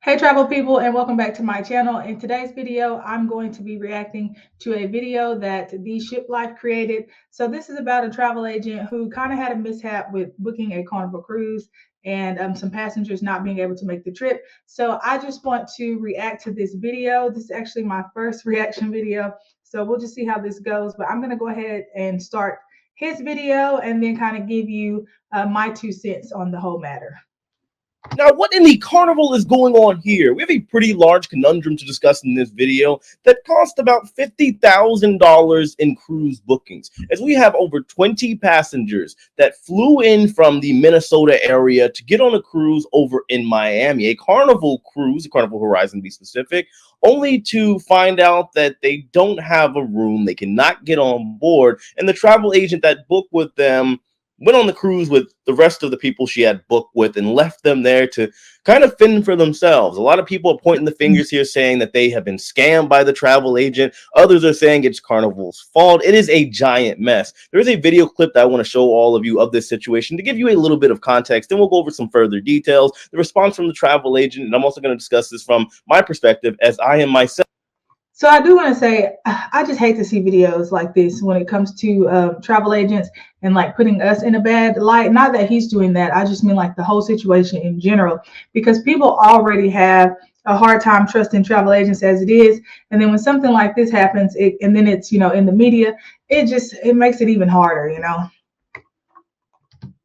Hey travel people, and welcome back to my channel. In today's video, I'm going to be reacting to a video that the Ship Life created. So this is about a travel agent who kind of had a mishap with booking a Carnival cruise and some passengers not being able to make the trip. So I just want to react to this video. This is actually my first reaction video. So we'll just see how this goes, but I'm going to go ahead and start his video and then kind of give you my 2 cents on the whole matter. Now, what in the carnival is going on here? We have a pretty large conundrum to discuss in this video that cost about $50,000 in cruise bookings, as we have over 20 passengers that flew in from the Minnesota area to get on a cruise over in Miami, a Carnival cruise, a Carnival Horizon to be specific, only to find out that they don't have a room, they cannot get on board, and the travel agent that booked with them went on the cruise with the rest of the people she had booked with and left them there to kind of fend for themselves. A lot of people are pointing the fingers here saying that they have been scammed by the travel agent. Others are saying it's Carnival's fault. It is a giant mess. There is a video clip that I want to show all of you of this situation to give you a little bit of context. Then we'll go over some further details, the response from the travel agent, and I'm also going to discuss this from my perspective as I am myself. So I do want to say, I just hate to see videos like this when it comes to travel agents and like putting us in a bad light. Not that he's doing that. I just mean like the whole situation in general, because people already have a hard time trusting travel agents as it is. And then when something like this happens, and then it's, in the media, it makes it even harder.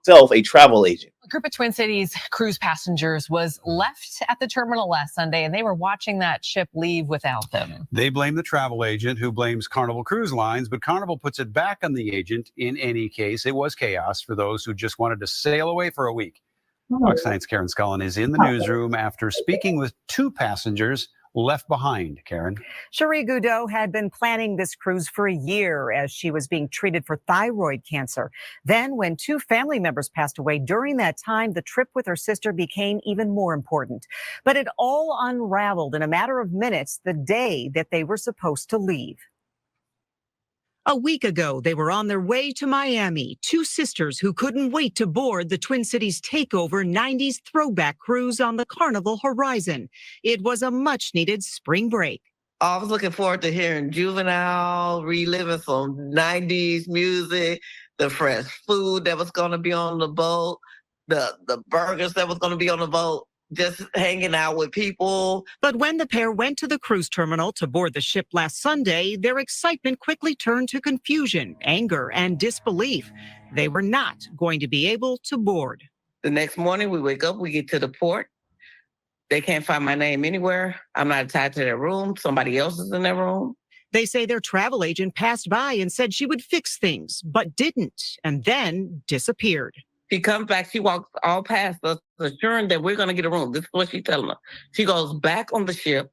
A travel agent. A group of Twin Cities cruise passengers was left at the terminal last Sunday, and they were watching that ship leave without them. They blame the travel agent, who blames Carnival Cruise Lines, but Carnival puts it back on the agent. In any case, it was chaos for those who just wanted to sail away for a week. Fox 9's Karen Scullin is in the newsroom after speaking with two passengers left behind. Karen. Cherie Goudot had been planning this cruise for a year as she was being treated for thyroid cancer. Then when two family members passed away during that time, the trip with her sister became even more important. But it all unraveled in a matter of minutes the day that they were supposed to leave. A week ago, they were on their way to Miami, two sisters who couldn't wait to board the Twin Cities takeover 90s throwback cruise on the Carnival Horizon. It was a much-needed spring break. I was looking forward to hearing Juvenile, reliving some 90s music, the fresh food that was going to be on the boat, the burgers that was going to be on the boat. Just hanging out with people. But when the pair went to the cruise terminal to board the ship last Sunday, their excitement quickly turned to confusion, anger, and disbelief. They were not going to be able to board. The next morning, we wake up, we get to the port. They can't find my name anywhere. I'm not tied to their room. Somebody else is in their room. They say their travel agent passed by and said she would fix things, but didn't, and then disappeared. She comes back, she walks all past us, assuring that we're going to get a room. This is what she's telling us. She goes back on the ship,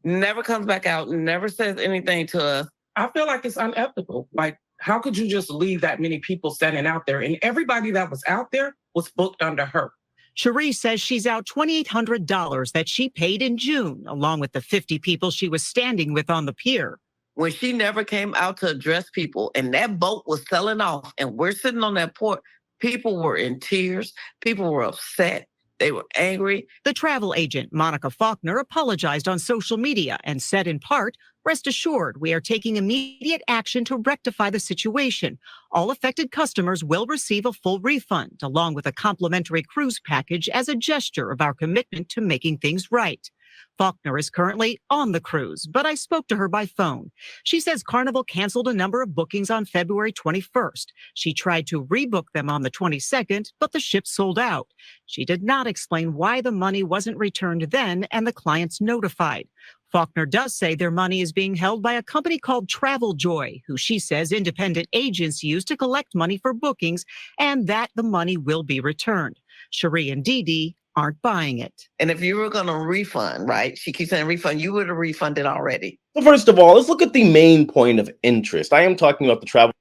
never comes back out, never says anything to us. I feel like it's unethical. Like, how could you just leave that many people standing out there? And everybody that was out there was booked under her. Cherie says she's out $2,800 that she paid in June, along with the 50 people she was standing with on the pier. When she never came out to address people, and that boat was selling off, and we're sitting on that port, people were in tears. People were upset. They were angry. The travel agent, Monica Faulkner, apologized on social media and said in part, "Rest assured, we are taking immediate action to rectify the situation. All affected customers will receive a full refund, along with a complimentary cruise package as a gesture of our commitment to making things right." Faulkner is currently on the cruise, but I spoke to her by phone. She says Carnival canceled a number of bookings on February 21st. She tried to rebook them on the 22nd, but the ship sold out. She did not explain why the money wasn't returned then and the clients notified. Faulkner does say their money is being held by a company called Travel Joy, who she says independent agents use to collect money for bookings, and that the money will be returned. Cherie and Dee Dee aren't buying it. And if you were going to refund, right? She keeps saying refund. You would have refunded already. So first of all, let's look at the main point of interest. I am talking about the travel.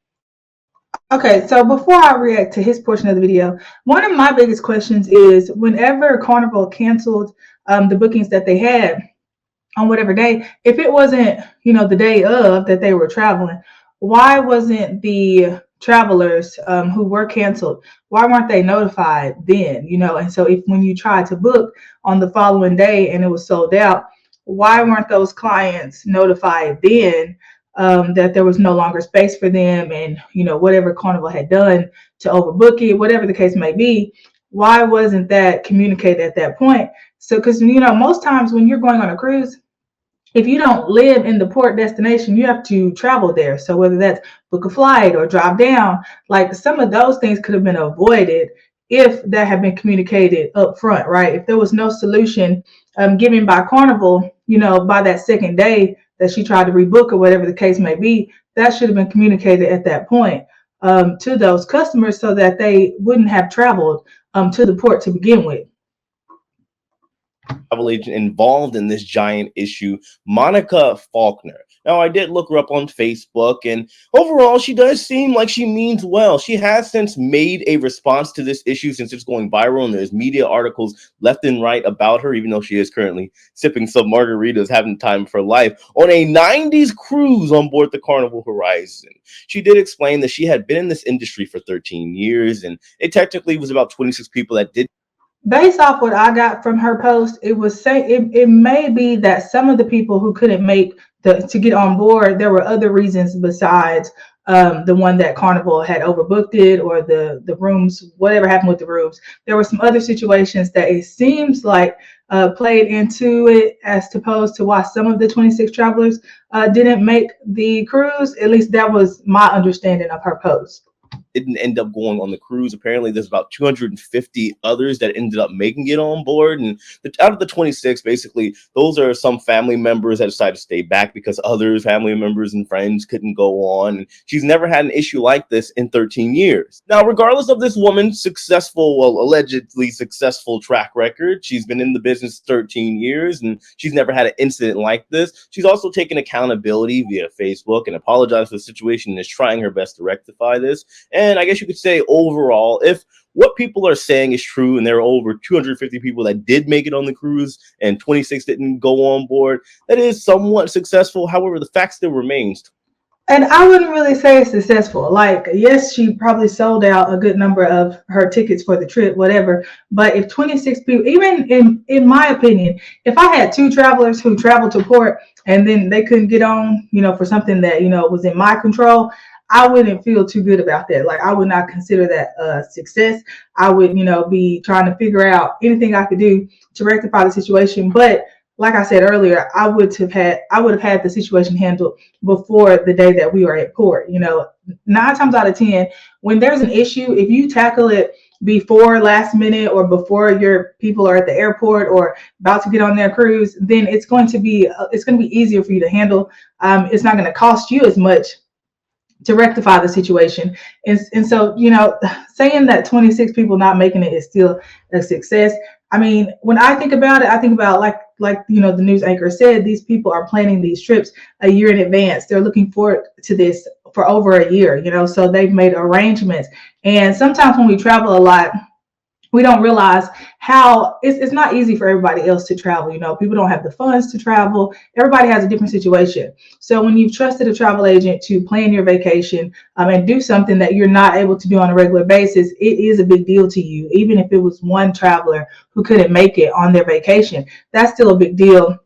Okay, so before I react to his portion of the video, one of my biggest questions is whenever Carnival canceled the bookings that they had on whatever day, if it wasn't, the day of that they were traveling, why wasn't the travelers who were canceled, why weren't they notified then? And so if when you tried to book on the following day and it was sold out, why weren't those clients notified then that there was no longer space for them, and whatever Carnival had done to overbook it, whatever the case may be, why wasn't that communicated at that point? So, because most times when you're going on a cruise, if you don't live in the port destination, you have to travel there. So whether that's book a flight or drive down, like some of those things could have been avoided if that had been communicated up front, right? If there was no solution given by Carnival, by that second day that she tried to rebook or whatever the case may be, that should have been communicated at that point to those customers so that they wouldn't have traveled to the port to begin with. Travel agent involved in this giant issue, Monica Faulkner. Now, I did look her up on Facebook, and overall, she does seem like she means well. She has since made a response to this issue since it's going viral, and there's media articles left and right about her, even though she is currently sipping some margaritas, having the time of her life, on a 90s cruise on board the Carnival Horizon. She did explain that she had been in this industry for 13 years, and it technically was about 26 people that did. Based off what I got from her post, it may be that some of the people who couldn't make to get on board, there were other reasons besides the one that Carnival had overbooked it, or the rooms, whatever happened with the rooms. There were some other situations that it seems like played into it as opposed to why some of the 26 travelers didn't make the cruise. At least that was my understanding of her post. Didn't end up going on the cruise. Apparently, there's about 250 others that ended up making it on board. And out of the 26, basically, those are some family members that decided to stay back because other family members and friends couldn't go on. And she's never had an issue like this in 13 years. Now, regardless of this woman's successful, well, allegedly successful track record, she's been in the business 13 years and she's never had an incident like this. She's also taken accountability via Facebook and apologized for the situation and is trying her best to rectify this. And I guess you could say overall, if what people are saying is true, and there are over 250 people that did make it on the cruise and 26 didn't go on board, that is somewhat successful. However, the fact still remains. And I wouldn't really say it's successful. Like, yes, she probably sold out a good number of her tickets for the trip, whatever. But if 26 people, even in my opinion, if I had two travelers who traveled to port and then they couldn't get on, for something that, was in my control, I wouldn't feel too good about that. Like, I would not consider that a success. I would, be trying to figure out anything I could do to rectify the situation. But like I said earlier, I would have had the situation handled before the day that we were at port. 9 times out of 10, when there's an issue, if you tackle it before last minute or before your people are at the airport or about to get on their cruise, then it's going to be easier for you to handle. It's not going to cost you as much to rectify the situation. And so, saying that 26 people not making it is still a success. I mean, when I think about it, I think about like the news anchor said, these people are planning these trips a year in advance. They're looking forward to this for over a year, so they've made arrangements. And sometimes when we travel a lot, we don't realize how it's not easy for everybody else to travel. People don't have the funds to travel. Everybody has a different situation. So when you've trusted a travel agent to plan your vacation and do something that you're not able to do on a regular basis, it is a big deal to you. Even if it was one traveler who couldn't make it on their vacation, that's still a big deal.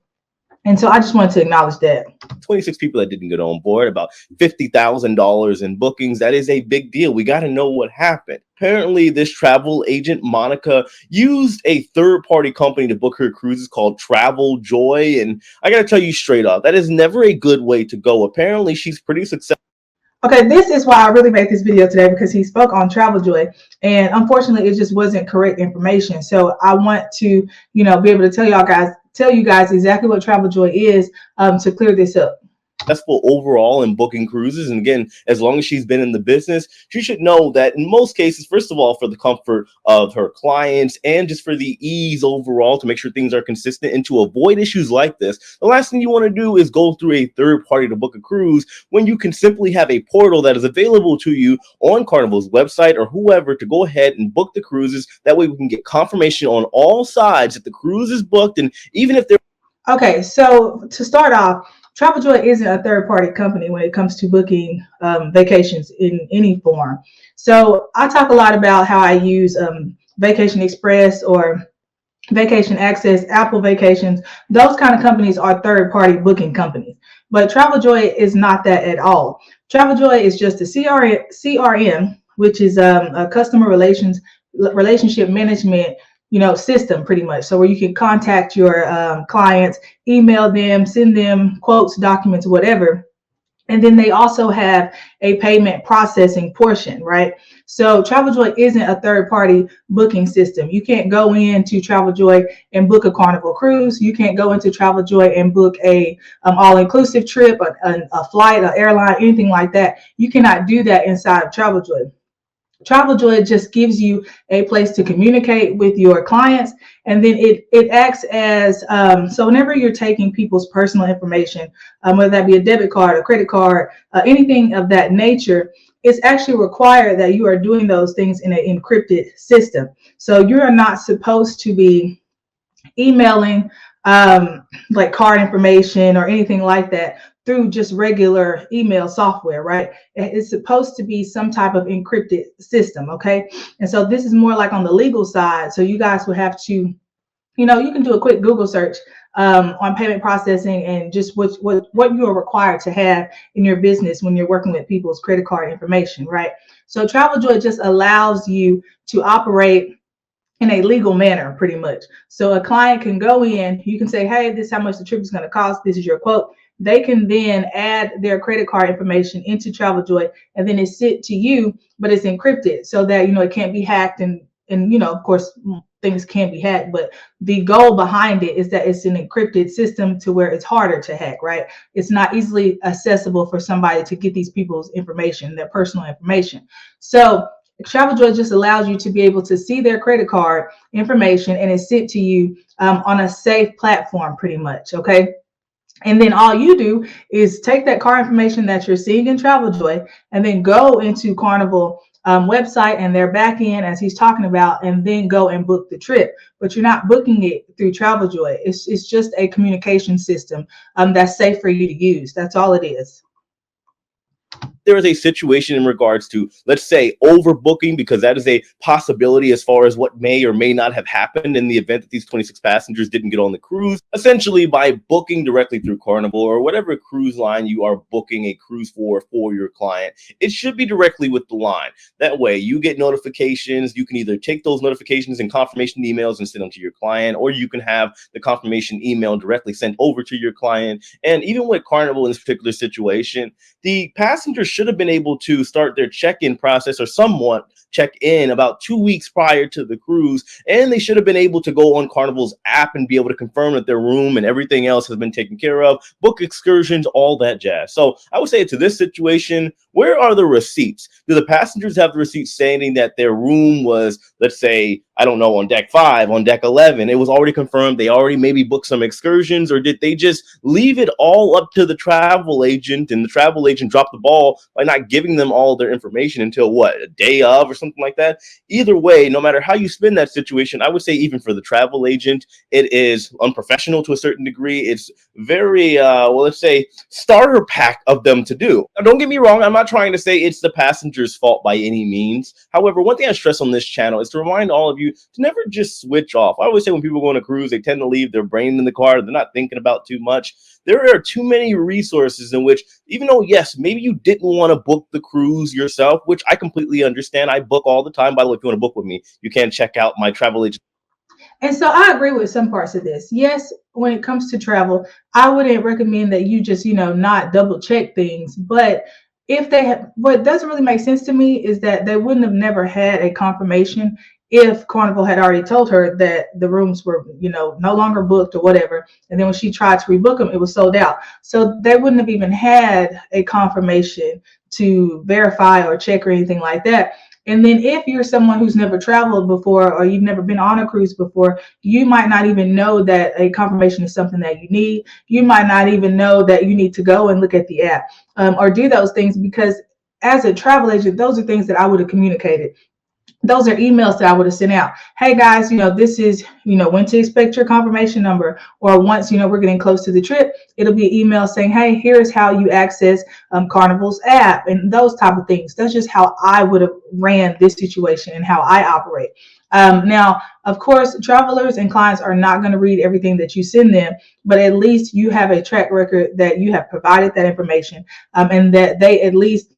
And so I just wanted to acknowledge that. 26 people that didn't get on board, about $50,000 in bookings. That is a big deal. We got to know what happened. Apparently, this travel agent, Monica, used a third-party company to book her cruises called Travel Joy. And I got to tell you straight up, that is never a good way to go. Apparently, she's pretty successful. Okay, this is why I really made this video today, because he spoke on Travel Joy, and unfortunately, it just wasn't correct information. So I want to, be able to tell you guys exactly what Travel Joy is to clear this up. Successful overall in booking cruises. And again, as long as she's been in the business, she should know that in most cases, first of all, for the comfort of her clients and just for the ease overall to make sure things are consistent and to avoid issues like this, the last thing you want to do is go through a third party to book a cruise when you can simply have a portal that is available to you on Carnival's website or whoever to go ahead and book the cruises. That way we can get confirmation on all sides that the cruise is booked. And even if they're okay, so to start off, TravelJoy isn't a third-party company when it comes to booking vacations in any form. So I talk a lot about how I use Vacation Express or Vacation Access, Apple Vacations. Those kind of companies are third-party booking companies. But TravelJoy is not that at all. TravelJoy is just a CRM, which is a customer relationship management, system pretty much. So where you can contact your clients, email them, send them quotes, documents, whatever. And then they also have a payment processing portion, right? So TravelJoy isn't a third-party booking system. You can't go into TravelJoy and book a Carnival cruise. You can't go into TravelJoy and book a all-inclusive trip, a flight, an airline, anything like that. You cannot do that inside of TravelJoy. TravelJoy just gives you a place to communicate with your clients, and then it acts as so whenever you're taking people's personal information, whether that be a debit card, a credit card, anything of that nature, it's actually required that you are doing those things in an encrypted system. So you are not supposed to be emailing like card information or anything like that through just regular email software, right? It's supposed to be some type of encrypted system, okay? And so this is more like on the legal side. So you guys would have to, you can do a quick Google search on payment processing and just what you are required to have in your business when you're working with people's credit card information, right? So TravelJoy just allows you to operate in a legal manner, pretty much. So a client can go in, you can say, hey, this is how much the trip is going to cost. This is your quote. They can then add their credit card information into TravelJoy, and then it's sent to you, but it's encrypted so that, it can't be hacked. And of course, things can be hacked, but the goal behind it is that it's an encrypted system to where it's harder to hack, right? It's not easily accessible for somebody to get these people's information, their personal information. So TravelJoy just allows you to be able to see their credit card information, and it's sent to you on a safe platform, pretty much, okay? And then all you do is take that card information that you're seeing in TravelJoy and then go into Carnival website and their back end, as he's talking about, and then go and book the trip. But you're not booking it through TravelJoy. It's just a communication system that's safe for you to use. That's all it is. There is a situation in regards to, let's say, overbooking, because that is a possibility as far as what may or may not have happened in the event that these 26 passengers didn't get on the cruise. Essentially, by booking directly through Carnival or whatever cruise line you are booking a cruise for your client, it should be directly with the line. That way, you get notifications. You can either take those notifications and confirmation emails and send them to your client, or you can have the confirmation email directly sent over to your client. And even with Carnival in this particular situation, the passengers should have been able to start their check-in process, or somewhat check in, about 2 weeks prior to the cruise, and they should have been able to go on Carnival's app and be able to confirm that their room and everything else has been taken care of, book excursions, all that jazz. So I would say to this situation, where are the receipts? Do the passengers have the receipts stating that their room was, let's say, I don't know, on deck 5, on deck 11, it was already confirmed, they already maybe booked some excursions, or did they just leave it all up to the travel agent, and the travel agent dropped the ball by not giving them all their information until what, a day of or something like that? Either way, no matter how you spin that situation, I would say even for the travel agent, it is unprofessional to a certain degree. It's very, well, let's say, starter pack of them to do. Now, don't get me wrong, I'm not trying to say it's the passenger's fault by any means. However, one thing I stress on this channel is to remind all of you to never just switch off. I always say when people go on a cruise, they tend to leave their brain in the car. They're not thinking about too much. There are too many resources in which, even though, yes, maybe you didn't want to book the cruise yourself, which I completely understand. I book all the time. By the way, if you want to book with me, you can check out my travel agent. And so I agree with some parts of this. Yes, when it comes to travel, I wouldn't recommend that you just, not double check things. But if they have, what doesn't really make sense to me is that they wouldn't have never had a confirmation if Carnival had already told her that the rooms were, no longer booked or whatever. And then when she tried to rebook them, it was sold out. So they wouldn't have even had a confirmation to verify or check or anything like that. And then if you're someone who's never traveled before, or you've never been on a cruise before, you might not even know that a confirmation is something that you need. You might not even know that you need to go and look at the app or do those things, because as a travel agent, those are things that I would have communicated. those are emails that I would have sent out. Hey guys, this is, when to expect your confirmation number. Or once, we're getting close to the trip, it'll be an email saying, hey, here's how you access Carnival's app and those type of things. That's just how I would have ran this situation and how I operate. Now, of course, travelers and clients are not going to read everything that you send them, but at least you have a track record that you have provided that information, and that they at least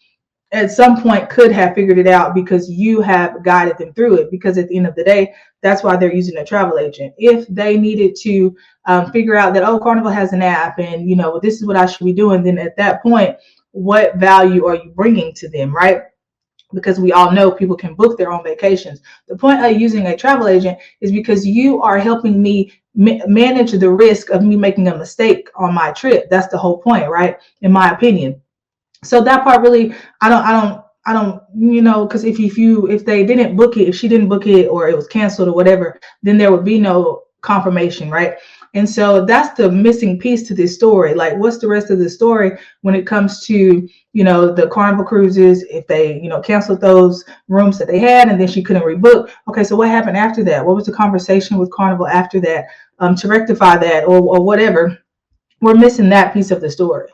at some point could have figured it out because you have guided them through it. Because at the end of the day, that's why they're using a travel agent. If they needed to figure out that, oh, Carnival has an app and, this is what I should be doing, then at that point, what value are you bringing to them, right? Because we all know people can book their own vacations. The point of using a travel agent is because you are helping me manage the risk of me making a mistake on my trip. That's the whole point, right? In my opinion. So that part really, I don't, because if they didn't book it, if she didn't book it or it was canceled or whatever, then there would be no confirmation, right? And so that's the missing piece to this story. Like, what's the rest of the story when it comes to, the Carnival cruises? If they, canceled those rooms that they had and then she couldn't rebook. Okay, so what happened after that? What was the conversation with Carnival after that to rectify that or whatever? We're missing that piece of the story.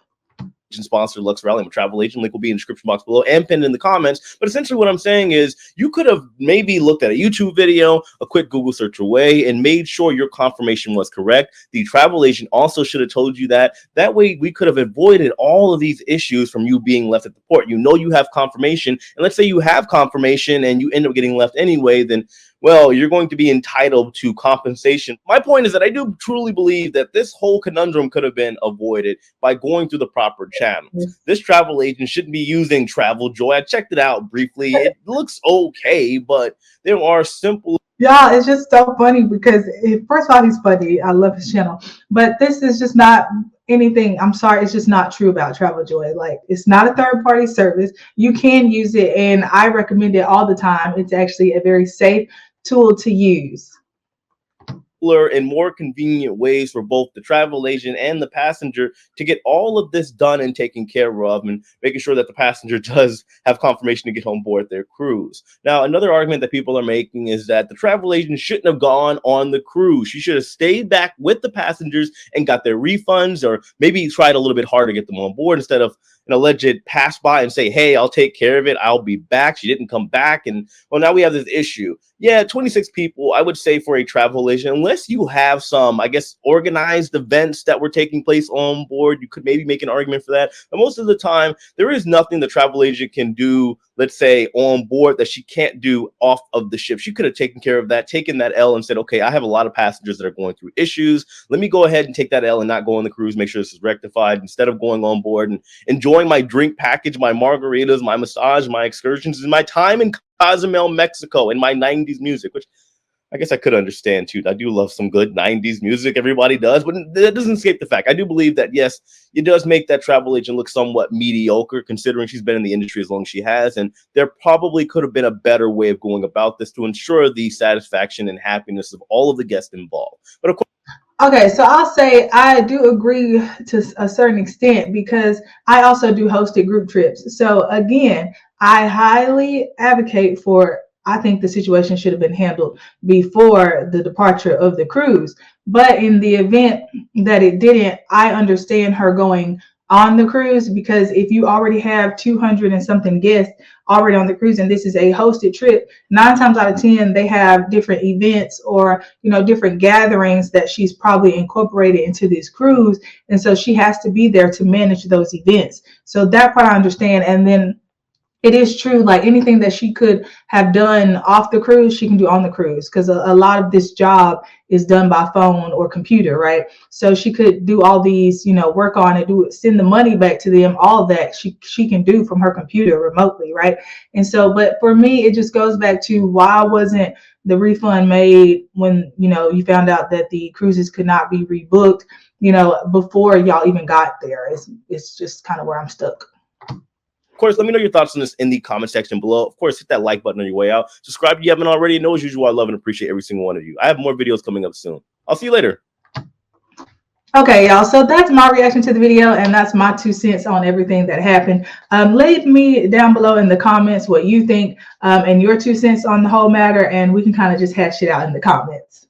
Sponsor Lux Rally. I'm a travel agent. Link will be in the description box below and pinned in the comments. But essentially what I'm saying is you could have maybe looked at a YouTube video, a quick Google search away, and made sure your confirmation was correct. The travel agent also should have told you that. That way we could have avoided all of these issues from you being left at the port. You have confirmation, and let's say you have confirmation and you end up getting left anyway, then well, you're going to be entitled to compensation. My point is that I do truly believe that this whole conundrum could have been avoided by going through the proper channels. This travel agent shouldn't be using Travel Joy. I checked it out briefly. It looks okay, but there are simple... Y'all, it's just so funny because, first of all, he's funny. I love his channel. But this is just not anything. I'm sorry. It's just not true about Travel Joy. Like, it's not a third-party service. You can use it, and I recommend it all the time. It's actually a very safe tool to use. And more convenient ways for both the travel agent and the passenger to get all of this done and taken care of, and making sure that the passenger does have confirmation to get on board their cruise. Now, another argument that people are making is that the travel agent shouldn't have gone on the cruise. She should have stayed back with the passengers and got their refunds, or maybe tried a little bit harder to get them on board instead of an alleged pass by and say, hey, I'll take care of it. I'll be back. She didn't come back. And well, now we have this issue. Yeah, 26 people, I would say, for a travel agent, unless you have some, I guess, organized events that were taking place on board, you could maybe make an argument for that. But most of the time, there is nothing the travel agent can do, let's say, on board that she can't do off of the ship. She could have taken care of that, taken that L and said, okay, I have a lot of passengers that are going through issues. Let me go ahead and take that L and not go on the cruise, make sure this is rectified, instead of going on board and enjoying my drink package, my margaritas, my massage, my excursions, and my time in Cozumel, Mexico, and my 90s music, which I guess I could understand too. I do love some good 90s music. Everybody does, but that doesn't escape the fact. I do believe that, yes, it does make that travel agent look somewhat mediocre, considering she's been in the industry as long as she has. And there probably could have been a better way of going about this to ensure the satisfaction and happiness of all of the guests involved. But of course, okay, so I'll say I do agree to a certain extent because I also do hosted group trips. So again, I highly advocate for, I think the situation should have been handled before the departure of the cruise. But in the event that it didn't, I understand her going on the cruise, because if you already have 200 and something guests already on the cruise and this is a hosted trip, 9 times out of 10 they have different events or different gatherings that she's probably incorporated into this cruise, and so she has to be there to manage those events. So that part I understand. And then it is true, like anything that she could have done off the cruise, she can do on the cruise, because a lot of this job is done by phone or computer, right? So she could do all these, work on it, send the money back to them, all that she can do from her computer remotely, right? And so, but for me, it just goes back to, why wasn't the refund made when, you found out that the cruises could not be rebooked, before y'all even got there? It's just kind of where I'm stuck. Of course, let me know your thoughts on this in the comment section below. Of course, hit that like button on your way out. Subscribe if you haven't already. And as usual, I love and appreciate every single one of you. I have more videos coming up soon. I'll see you later. Okay, y'all. So that's my reaction to the video, and that's my 2 cents on everything that happened. Leave me down below in the comments what you think and your 2 cents on the whole matter, and we can kind of just hash it out in the comments.